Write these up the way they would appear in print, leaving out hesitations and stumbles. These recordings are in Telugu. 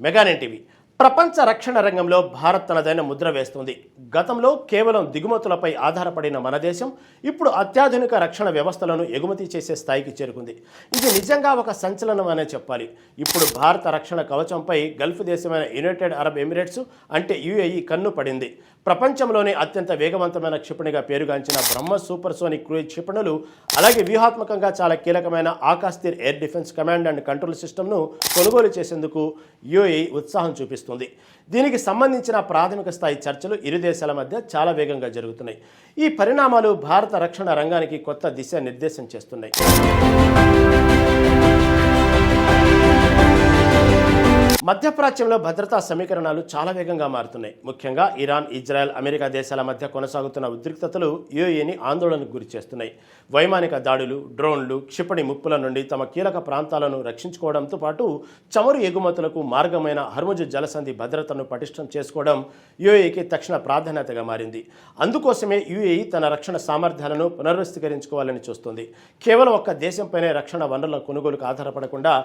మెగానెట్ టీవీ ప్రపంచ రక్షణ రంగంలో భారత్ తనదైన ముద్ర వేస్తుంది. గతంలో కేవలం దిగుమతులపై ఆధారపడిన మన దేశం ఇప్పుడు అత్యాధునిక రక్షణ వ్యవస్థలను ఎగుమతి చేసే స్థాయికి చేరుకుంది. ఇది నిజంగా ఒక సంచలనం అనే చెప్పాలి. ఇప్పుడు భారత రక్షణ కవచంపై గల్ఫ్ దేశమైన యునైటెడ్ అరబ్ ఎమిరేట్స్ అంటే యుఏఈ కన్ను పడింది. ప్రపంచంలోనే అత్యంత వేగవంతమైన క్షిపణిగా పేరుగాంచిన బ్రహ్మోస్ సూపర్సోనిక్ క్రూయిజ్ క్షిపణులు, అలాగే వ్యూహాత్మకంగా చాలా కీలకమైన Akashteer air defence command and control సిస్టమ్ను కొనుగోలు చేసేందుకు యుఏఈ ఉత్సాహం చూపిస్తుంది. దీనికి సంబంధించిన ప్రాథమిక స్థాయి చర్చలు ఇరు దేశాల మధ్య చాలా వేగంగా జరుగుతున్నాయి. ఈ పరిణామాలు భారత రక్షణ రంగానికి కొత్త దిశ నిర్దేశం చేస్తున్నాయి. మధ్యప్రాచ్యంలో భద్రతా సమీకరణాలు చాలా వేగంగా మారుతున్నాయి. ముఖ్యంగా ఇరాన్, ఇజ్రాయెల్, అమెరికా దేశాల మధ్య కొనసాగుతున్న ఉద్రిక్తతలు యుఏఈని ఆందోళనకు గురి చేస్తున్నాయి. వైమానిక దాడులు, డ్రోన్లు, క్షిపణి ముప్పుల నుండి తమ కీలక ప్రాంతాలను రక్షించుకోవడంతో పాటు చమురు ఎగుమతులకు మార్గమైన హర్ముజ్ జలసంధి భద్రతను పటిష్టం చేసుకోవడం యుఏఈకి తక్షణ ప్రాధాన్యతగా మారింది. అందుకోసమే యుఏఈ తన రక్షణ సామర్థ్యాలను పునర్వ్యవస్థీకరించుకోవాలని చూస్తుంది. కేవలం ఒక్క దేశంపైనే రక్షణ వనరుల కొనుగోలుకు ఆధారపడకుండా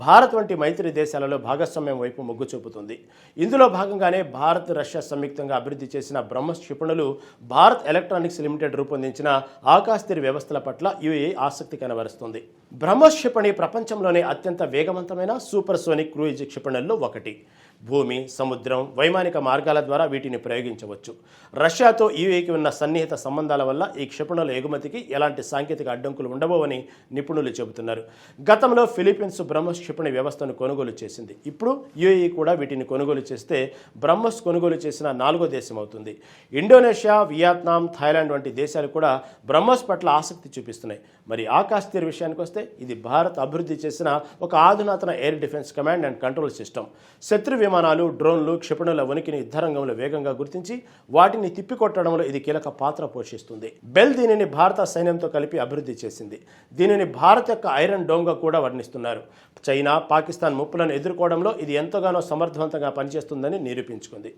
భారత్ వంటి మైత్రి దేశాలలో భాగస్వామ్యం వైపు మొగ్గు చూపుతుంది. ఇందులో భాగంగానే భారత్, రష్యా సంయుక్తంగా అభివృద్ధి చేసిన బ్రహ్మోస్ క్షిపణులు, భారత్ ఎలక్ట్రానిక్స్ లిమిటెడ్ రూపొందించిన ఆకాశ్-తీర్ వ్యవస్థల పట్ల యుఏఈ ఆసక్తి కనబరుస్తుంది. బ్రహ్మోస్ క్షిపణి ప్రపంచంలోనే అత్యంత వేగవంతమైన సూపర్ సోనిక్ క్రూయిజ్ క్షిపణుల్లో ఒకటి. భూమి, సముద్రం, వైమానిక మార్గాల ద్వారా వీటిని ప్రయోగించవచ్చు. రష్యాతో యుఏఈకి ఉన్న సన్నిహిత సంబంధాల వల్ల ఈ క్షిపణుల ఎగుమతికి ఎలాంటి సాంకేతిక అడ్డంకులు ఉండబోవని నిపుణులు చెబుతున్నారు. గతంలో ఫిలిప్పీన్స్ బ్రహ్మోస్ క్షిపణి వ్యవస్థను కొనుగోలు చేసింది. ఇప్పుడు యుఏఈ కూడా వీటిని కొనుగోలు చేస్తే బ్రహ్మోస్ కొనుగోలు చేసిన 4వ దేశం అవుతుంది. ఇండోనేషియా, వియత్నాం, థాయిలాండ్ వంటి దేశాలు కూడా బ్రహ్మోస్ పట్ల ఆసక్తి చూపిస్తున్నాయి. మరి ఆకాశ్-తీర్ విషయానికి వస్తే ఇది భారత్ అభివృద్ధి చేసిన ఒక ఆధునాతన air defence command and control system. శత్రు విమానాలు, డ్రోన్లు, క్షిపణుల ఉనికిని యుద్ధరంగంలో వేగంగా గుర్తించి వాటిని తిప్పికొట్టడంలో ఇది కీలక పాత్ర పోషిస్తుంది. బెల్ దీనిని భారత సైన్యంతో కలిపి అభివృద్ధి చేసింది. దీనిని భారత్ యొక్క ఐరన్ డోమ్గా కూడా వర్ణిస్తున్నారు. చైనా, పాకిస్తాన్ ముప్పులను ఎదుర్కోవడంలో ఇది ఎంతగానో సమర్థవంతంగా పనిచేస్తుందని నిరూపించుకుంది.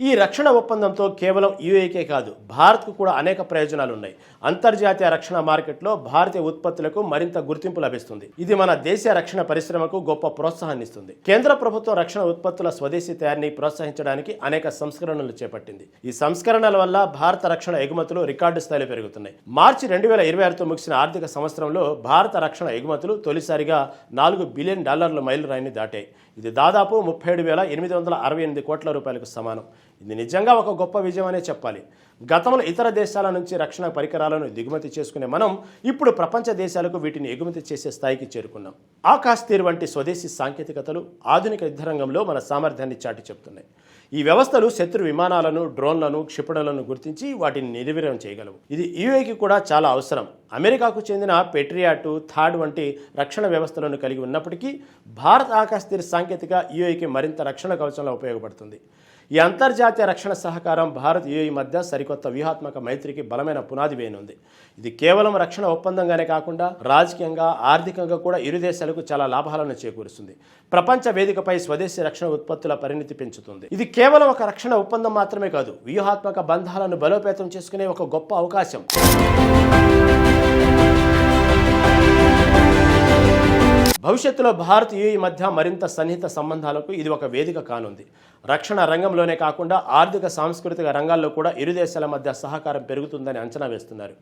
ఈ రక్షణ ఒప్పందంతో కేవలం యుఏఈకే కాదు, భారత్కు కూడా అనేక ప్రయోజనాలు ఉన్నాయి. అంతర్జాతీయ రక్షణ మార్కెట్లో భారతీయ ఉత్పత్తులకు మరింత గుర్తింపు లభిస్తుంది. ఇది మన దేశ రక్షణ పరిశ్రమకు గొప్ప ప్రోత్సాహాన్ని ఇస్తుంది. కేంద్ర ప్రభుత్వం రక్షణ ఉత్పత్తుల స్వదేశీ తయారీని ప్రోత్సహించడానికి అనేక సంస్కరణలు చేపట్టింది. ఈ సంస్కరణల వల్ల భారత రక్షణ ఎగుమతులు రికార్డు స్థాయిలో పెరుగుతున్నాయి. మార్చి 2026తో ముగిసిన ఆర్థిక సంవత్సరంలో భారత రక్షణ ఎగుమతులు తొలిసారిగా $4 బిలియన్ మైలురాయిని దాటాయి. ఇది దాదాపు 37,868 కోట్ల రూపాయలకు సమానం. ఇది నిజంగా ఒక గొప్ప విజయం అనే చెప్పాలి. గతంలో ఇతర దేశాల నుంచి రక్షణ పరికరాలను దిగుమతి చేసుకునే మనం ఇప్పుడు ప్రపంచ దేశాలకు వీటిని ఎగుమతి చేసే స్థాయికి చేరుకున్నాం. ఆకాశ్-తీర్ వంటి స్వదేశీ సాంకేతికతలు ఆధునిక యుద్ధరంగంలో మన సామర్థ్యాన్ని చాటి చెప్తున్నాయి. ఈ వ్యవస్థలు శత్రు విమానాలను, డ్రోన్లను, క్షిపణులను గుర్తించి వాటిని నిర్వీర్యం చేయగలవు. ఇది యుఏఈకి కూడా చాలా అవసరం. అమెరికాకు చెందిన పెట్రియాట్, థాడ్ వంటి రక్షణ వ్యవస్థలను కలిగి ఉన్నప్పటికీ భారత్ ఆకాశ్-తీర్ సాంకేతిక యుఏఈకి మరింత రక్షణ కవచంలో ఉపయోగపడుతుంది. ఈ అంతర్జాతీయ రక్షణ సహకారం భారత్, యుఏఈ మధ్య సరికొత్త వ్యూహాత్మక మైత్రికి బలమైన పునాది వేయనుంది. ఇది కేవలం రక్షణ ఒప్పందంగానే కాకుండా రాజకీయంగా, ఆర్థికంగా కూడా ఇరు దేశాలకు చాలా లాభాలను చేకూరుస్తుంది. ప్రపంచ వేదికపై స్వదేశీ రక్షణ ఉత్పత్తుల పరిణితి పెంచుతుంది. ఇది కేవలం ఒక రక్షణ ఒప్పందం మాత్రమే కాదు, వ్యూహాత్మక బంధాలను బలోపేతం చేసుకునే ఒక గొప్ప అవకాశం. భవిష్యత్తులో భారత్, యుఏఈ మధ్య మరింత సన్నిహిత సంబంధాలకు ఇది ఒక వేదిక కానుంది. రక్షణ రంగంలోనే కాకుండా ఆర్థిక, సాంస్కృతిక రంగాల్లో కూడా ఇరు దేశాల మధ్య సహకారం పెరుగుతుందని అంచనా వేస్తున్నారు.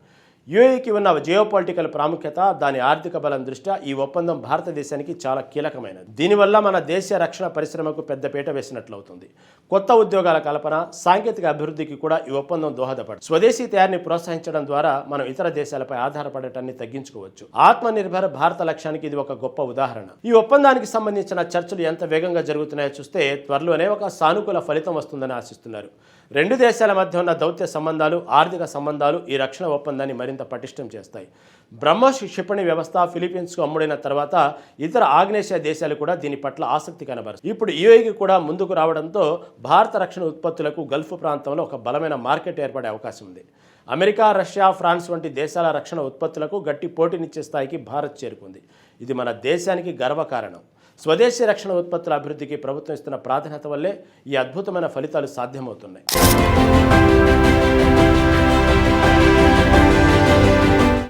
యుఏఈకి ఉన్న జియోపాలిటికల్ ప్రాముఖ్యత, దాని ఆర్థిక బలం దృష్ట్యా ఈ ఒప్పందం భారతదేశానికి చాలా కీలకమైనది. దీనివల్ల మన దేశ రక్షణ పరిశ్రమకు పెద్దపీట వేసినట్లవుతుంది. కొత్త ఉద్యోగాల కల్పన, సాంకేతిక అభివృద్ధికి కూడా ఈ ఒప్పందం దోహదపడుతుంది. స్వదేశీ తయారీని ప్రోత్సహించడం ద్వారా మనం ఇతర దేశాలపై ఆధారపడటాన్ని తగ్గించుకోవచ్చు. ఆత్మనిర్భర భారత లక్ష్యానికి ఇది ఒక గొప్ప ఉదాహరణ. ఈ ఒప్పందానికి సంబంధించిన చర్చలు ఎంత వేగంగా జరుగుతున్నాయో చూస్తే త్వరలోనే ఒక సానుకూల ఫలితం వస్తుందని ఆశిస్తున్నారు. రెండు దేశాల మధ్య ఉన్న దౌత్య సంబంధాలు, ఆర్థిక సంబంధాలు ఈ రక్షణ ఒప్పందాన్ని మరింత పటిష్టం చేస్తాయి. బ్రహ్మోస్ క్షిపణి వ్యవస్థ ఫిలిప్పీన్స్కు అమ్ముడైన తర్వాత ఇతర ఆగ్నేసియా దేశాలు కూడా దీని పట్ల ఆసక్తి కనబరుస్తాయి. ఇప్పుడు యుఏఈకి కూడా ముందుకు రావడంతో భారత రక్షణ ఉత్పత్తులకు గల్ఫ్ ప్రాంతంలో ఒక బలమైన మార్కెట్ ఏర్పడే అవకాశం ఉంది. అమెరికా, రష్యా, ఫ్రాన్స్ వంటి దేశాల రక్షణ ఉత్పత్తులకు గట్టి పోటీనిచ్చే స్థాయికి భారత్ చేరుకుంది. ఇది మన దేశానికి గర్వకారణం. స్వదేశీ రక్షణ ఉత్పత్తుల అభివృద్ధికి ప్రభుత్వం ఇస్తున్న ప్రాధాన్యత వల్లే ఈ అద్భుతమైన ఫలితాలు సాధ్యమవుతున్నాయి.